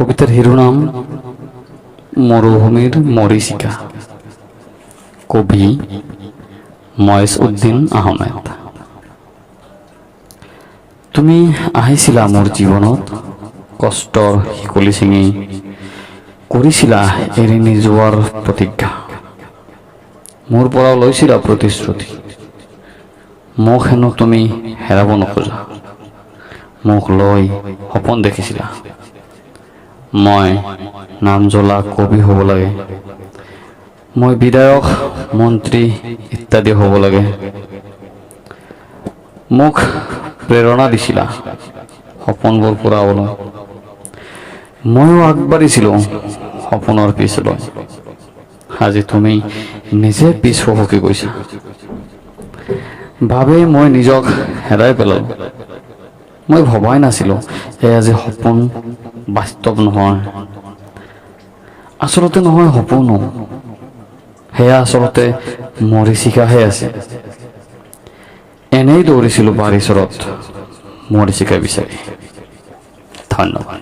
কবিতাৰ শিৰোনাম মৰুভূমিৰ মৰীচিকা। কবি ময়েজ উদ্দিন আহমেদ। তুমি আহিছিলা মোৰ জীৱনত, কষ্টৰ শিকলি ছিঙি কৰিছিলা এৰি নোযোৱাৰ প্ৰতিজ্ঞা। মোৰ পৰা লৈছিলা প্ৰতিশ্ৰুতি, মোক হেনো তুমি হেৰাব নোখোজা। মোক লৈ সপোন দেখিছিলা, মই নাম জ্বলা কবি হ'ব লাগে, মই বিধায়ক মন্ত্ৰী ইত্যাদি হ'ব লাগে। মোক প্ৰেৰণা দিছিলা সপোনবোৰ পূৰাবলৈ, ময়ো আগবাঢ়িছিলোঁ সপোনৰ পিছলৈ। আজি তুমি নিজে পিছ হুহুকি গৈছা, ভাবেই মই নিজক হেৰাই পেলালোঁ। মই ভবাই নাছিলোঁ এয়া যে সপোন বাস্তৱ নহয়, আচলতে নহয় সপোনো, সেয়া আচলতে মৰীচিকাহে আছে। এনেই দৌৰিছিলোঁ বাৰীচৰত মৰীচিকা বিচাৰি। ধন্যবাদ।